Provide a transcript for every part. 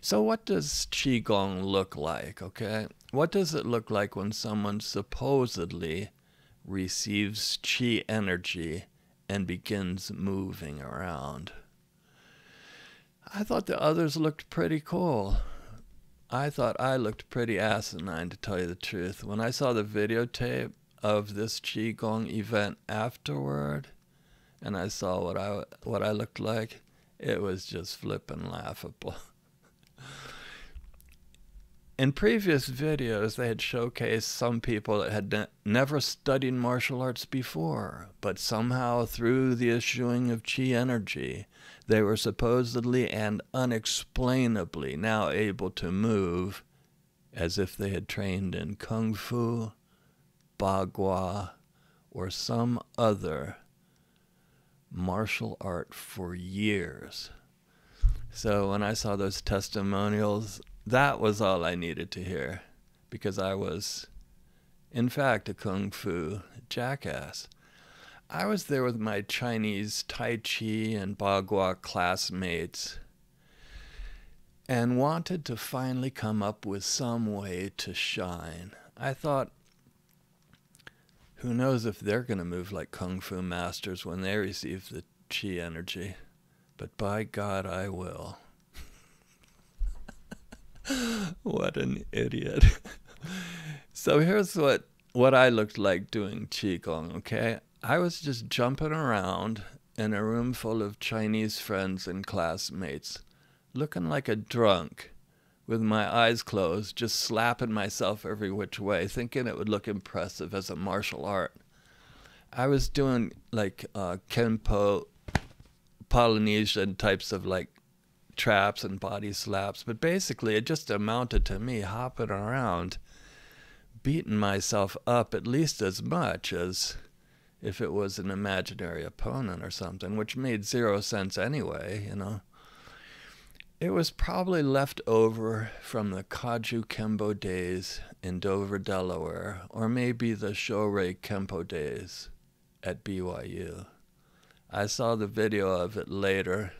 So what does Qigong look like, okay? What does it look like when someone supposedly receives Qi energy and begins moving around? I thought the others looked pretty cool. I thought I looked pretty asinine, to tell you the truth. When I saw the videotape of this Qigong event afterward, and I saw what I looked like, it was just flippin' laughable. In previous videos, they had showcased some people that had never studied martial arts before, but somehow through the issuing of Qi energy, they were supposedly and unexplainably now able to move as if they had trained in Kung Fu, Bagua, or some other martial art for years. So when I saw those testimonials, that was all I needed to hear, because I was, in fact, a Kung Fu jackass. I was there with my Chinese Tai Chi and Bagua classmates and wanted to finally come up with some way to shine. I thought, who knows if they're going to move like Kung Fu masters when they receive the Qi energy, but by God, I will. What an idiot. So here's what I looked like doing Qigong, okay? I was just jumping around in a room full of Chinese friends and classmates, looking like a drunk, with my eyes closed, just slapping myself every which way, thinking it would look impressive as a martial art. I was doing like Kenpo, Polynesian types of like traps and body slaps, but basically it just amounted to me hopping around, beating myself up at least as much as if it was an imaginary opponent or something, which made zero sense anyway, you know. It was probably left over from the Kaju Kempo days in Dover, Delaware, or maybe the Shorei Kempo days at BYU. I saw the video of it later.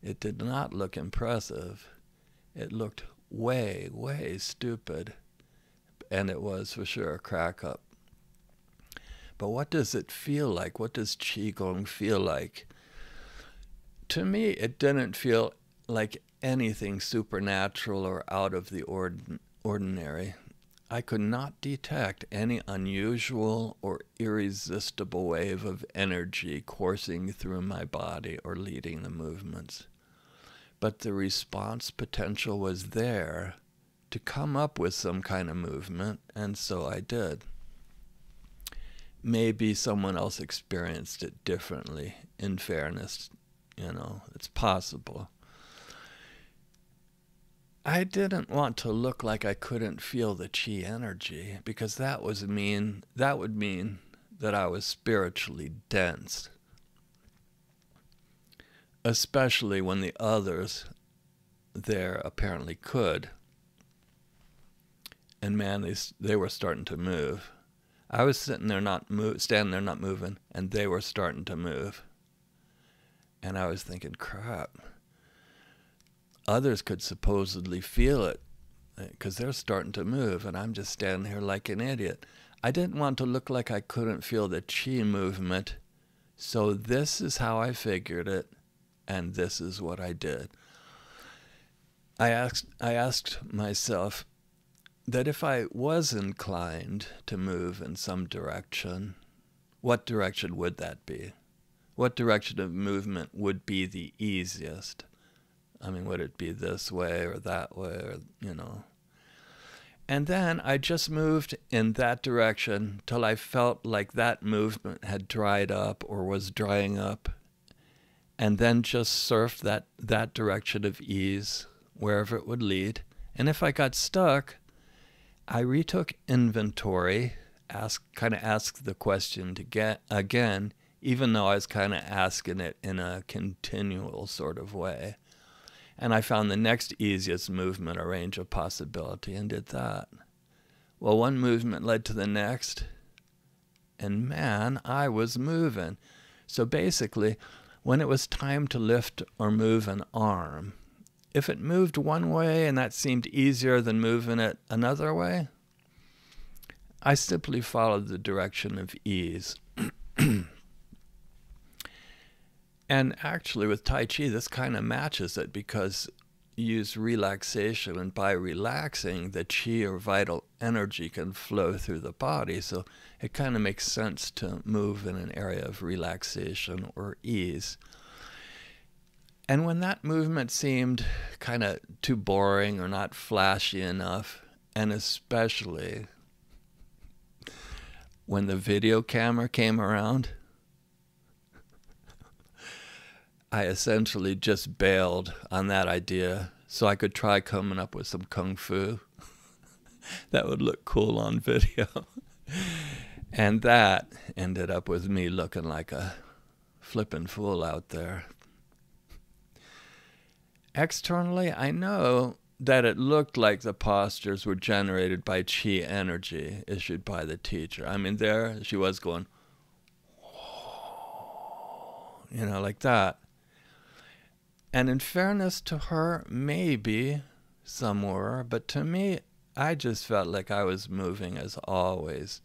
It did not look impressive. It looked way, way stupid. And it was for sure a crack up. But what does it feel like? What does Qigong feel like? To me, it didn't feel like anything supernatural or out of the ordinary. I could not detect any unusual or irresistible wave of energy coursing through my body or leading the movements. But the response potential was there to come up with some kind of movement, and so I did. Maybe someone else experienced it differently, in fairness, you know, it's possible. I didn't want to look like I couldn't feel the Qi energy, because that would mean that I was spiritually dense. Especially when the others there apparently could. And man, they were starting to move. I was sitting there standing there not moving, and they were starting to move. And I was thinking, crap. Others could supposedly feel it because they're starting to move, and I'm just standing here like an idiot. I didn't want to look like I couldn't feel the Qi movement, so this is how I figured it, and this is what I did. I asked myself that if I was inclined to move in some direction, what direction would that be? What direction of movement would be the easiest? I mean, would it be this way or that way, or, you know? And then I just moved in that direction till I felt like that movement had dried up or was drying up, and then just surfed that direction of ease, wherever it would lead. And if I got stuck, I retook inventory, kind of asked the question again, even though I was kind of asking it in a continual sort of way. And I found the next easiest movement or range of possibility and did that. Well, one movement led to the next, and man, I was moving. So basically, when it was time to lift or move an arm, if it moved one way and that seemed easier than moving it another way, I simply followed the direction of ease. And actually with Tai Chi, this kind of matches it, because you use relaxation, and by relaxing, the Qi or vital energy can flow through the body. So it kind of makes sense to move in an area of relaxation or ease. And when that movement seemed kind of too boring or not flashy enough, and especially when the video camera came around, I essentially just bailed on that idea so I could try coming up with some kung fu that would look cool on video. And that ended up with me looking like a flippin' fool out there. Externally, I know that it looked like the postures were generated by Qi energy issued by the teacher. I mean, there she was going, you know, like that. And in fairness to her, maybe some were, but to me, I just felt like I was moving as always,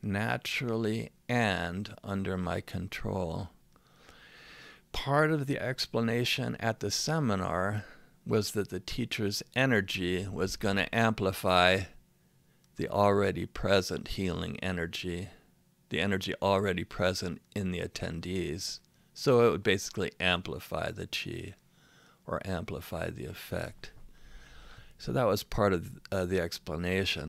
naturally and under my control. Part of the explanation at the seminar was that the teacher's energy was going to amplify the already present healing energy, the energy already present in the attendees. So it would basically amplify the Qi, or amplify the effect. So that was part of the explanation.